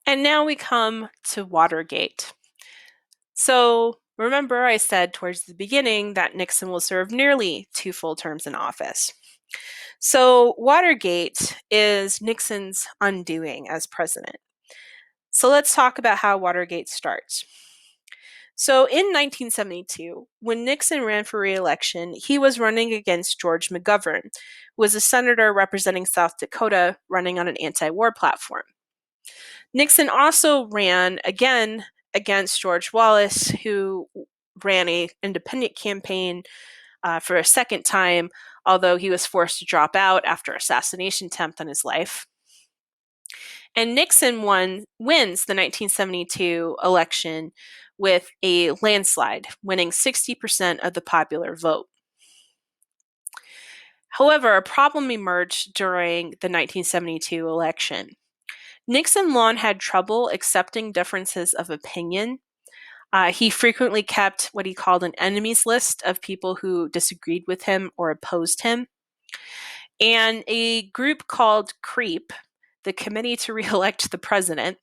And now we come to Watergate. So remember, I said towards the beginning that Nixon will serve nearly 2 full terms in office. So Watergate is Nixon's undoing as president. So let's talk about how Watergate starts. So in 1972, when Nixon ran for re-election, he was running against George McGovern, who was a senator representing South Dakota running on an anti-war platform. Nixon also ran again against George Wallace, who ran an independent campaign for a second time, although he was forced to drop out after assassination attempt on his life. And Nixon wins the 1972 election with a landslide, winning 60% of the popular vote. However, a problem emerged during the 1972 election. Nixon long had trouble accepting differences of opinion. He frequently kept what he called an enemies list of people who disagreed with him or opposed him. And a group called CREEP, the Committee to Re-elect the President,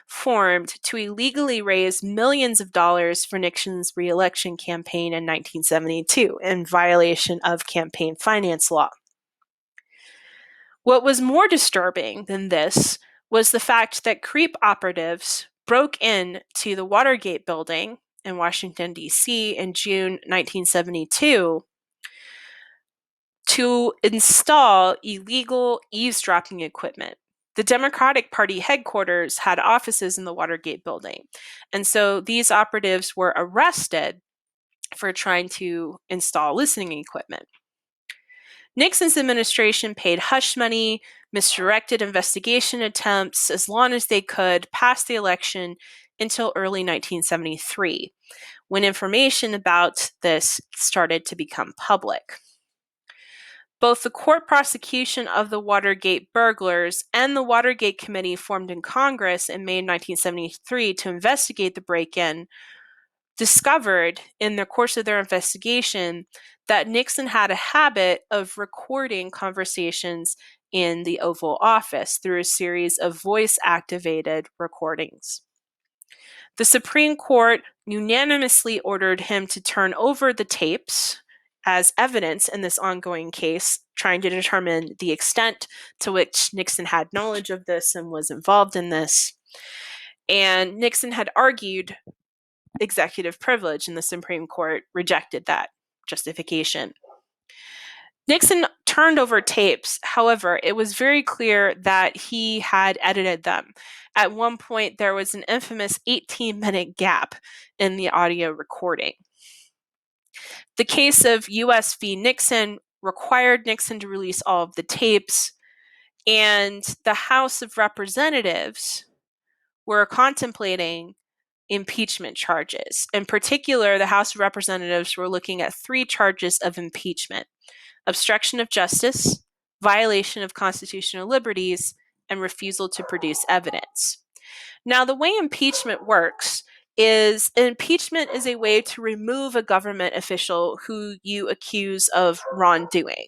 formed to illegally raise millions of dollars for Nixon's re-election campaign in 1972 in violation of campaign finance law. What was more disturbing than this was the fact that CREEP operatives broke into the Watergate building in Washington, D.C. in June 1972 to install illegal eavesdropping equipment. The Democratic Party headquarters had offices in the Watergate building, and so these operatives were arrested for trying to install listening equipment. Nixon's administration paid hush money, misdirected investigation attempts as long as they could past the election until early 1973, when information about this started to become public. Both the court prosecution of the Watergate burglars and the Watergate Committee formed in Congress in May 1973 to investigate the break-in discovered in the course of their investigation that Nixon had a habit of recording conversations in the Oval Office through a series of voice-activated recordings. The Supreme Court unanimously ordered him to turn over the tapes as evidence in this ongoing case, trying to determine the extent to which Nixon had knowledge of this and was involved in this. And Nixon had argued executive privilege, and the Supreme Court rejected that justification. Nixon turned over tapes. However, it was very clear that he had edited them. At one point, there was an infamous 18-minute gap in the audio recording. The case of U.S. v. Nixon required Nixon to release all of the tapes, and the House of Representatives were contemplating impeachment charges. In particular, the House of Representatives were looking at 3 charges of impeachment: obstruction of justice, violation of constitutional liberties, and refusal to produce evidence. Now, the way impeachment works is impeachment is a way to remove a government official who you accuse of wrongdoing.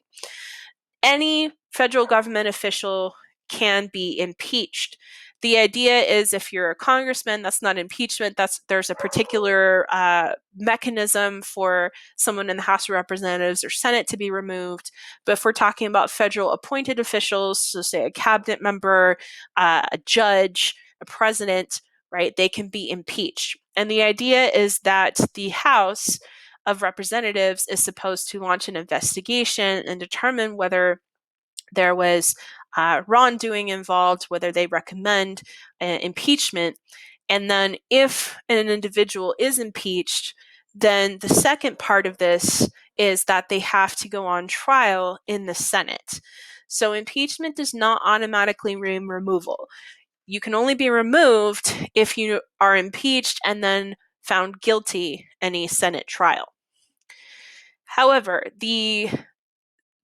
Any federal government official can be impeached. The idea is if you're a congressman, that's not impeachment. There's a particular mechanism for someone in the House of Representatives or Senate to be removed. But if we're talking about federal appointed officials, so say a cabinet member, a judge, a president, right, they can be impeached. And the idea is that the House of Representatives is supposed to launch an investigation and determine whether there was wrongdoing involved, whether they recommend impeachment. And then if an individual is impeached, then the second part of this is that they have to go on trial in the Senate. So impeachment does not automatically mean removal. You can only be removed if you are impeached and then found guilty in a Senate trial. However, the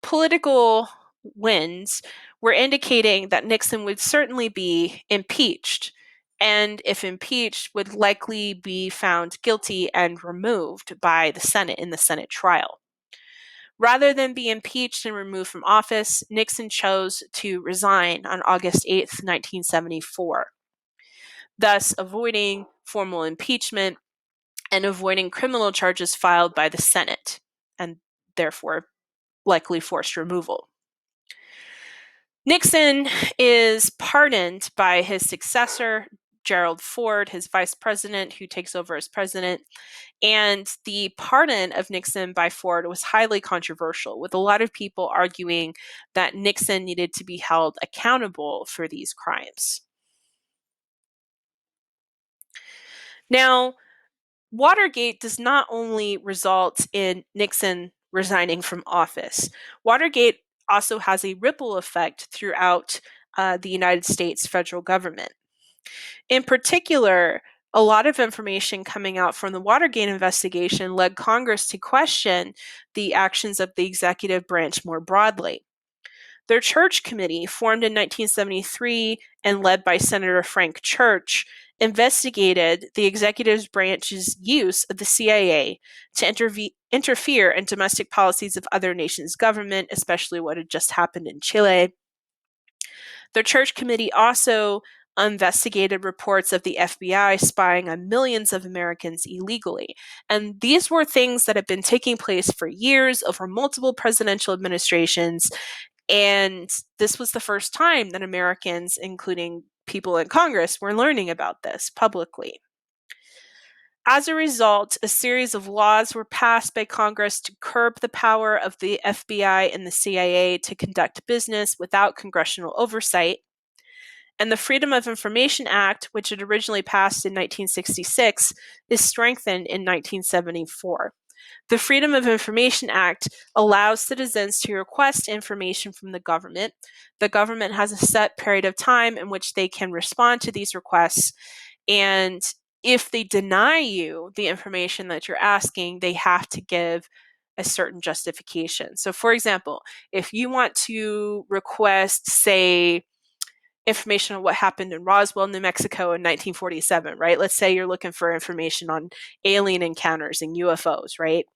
political winds were indicating that Nixon would certainly be impeached, and if impeached, would likely be found guilty and removed by the Senate in the Senate trial. Rather than be impeached and removed from office, Nixon chose to resign on August 8th, 1974. thus avoiding formal impeachment and avoiding criminal charges filed by the Senate, and therefore likely forced removal. Nixon is pardoned by his successor, Gerald Ford, his vice president, who takes over as president. And the pardon of Nixon by Ford was highly controversial, with a lot of people arguing that Nixon needed to be held accountable for these crimes. Now, Watergate does not only result in Nixon resigning from office, Watergate also has a ripple effect throughout the United States federal government. In particular, a lot of information coming out from the Watergate investigation led Congress to question the actions of the executive branch more broadly. Their Church Committee, formed in 1973 and led by Senator Frank Church, investigated the executive branch's use of the CIA to interfere in domestic policies of other nations' government, especially what had just happened in Chile. Their Church Committee also investigated reports of the FBI spying on millions of Americans illegally. And these were things that had been taking place for years over multiple presidential administrations. And this was the first time that Americans, including people in Congress, were learning about this publicly. As a result, a series of laws were passed by Congress to curb the power of the FBI and the CIA to conduct business without congressional oversight. And the Freedom of Information Act, which had originally passed in 1966, is strengthened in 1974. The Freedom of Information Act allows citizens to request information from the government. The government has a set period of time in which they can respond to these requests. And if they deny you the information that you're asking, they have to give a certain justification. So, for example, if you want to request, say, information on what happened in Roswell, New Mexico in 1947, right? Let's say you're looking for information on alien encounters and UFOs, right?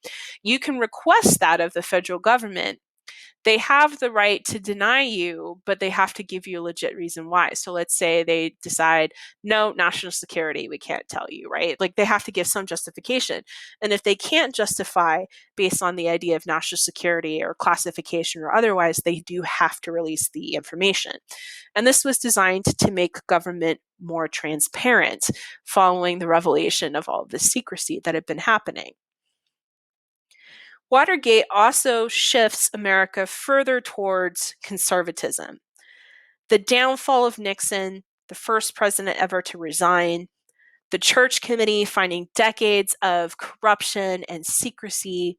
You can request that of the federal government. They have the right to deny you, but they have to give you a legit reason why. So let's say they decide, no, national security, we can't tell you, right? Like they have to give some justification. And if they can't justify based on the idea of national security or classification or otherwise, they do have to release the information. And this was designed to make government more transparent following the revelation of all of the secrecy that had been happening. Watergate also shifts America further towards conservatism. The downfall of Nixon, the first president ever to resign, the Church Committee finding decades of corruption and secrecy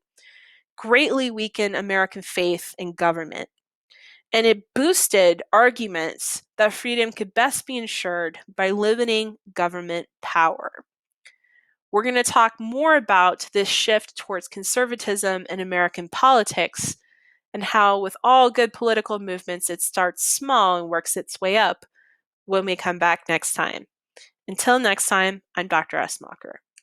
greatly weakened American faith in government. And it boosted arguments that freedom could best be ensured by limiting government power. We're going to talk more about this shift towards conservatism in American politics and how, with all good political movements, it starts small and works its way up when we come back next time. Until next time, I'm Dr. Esmacher.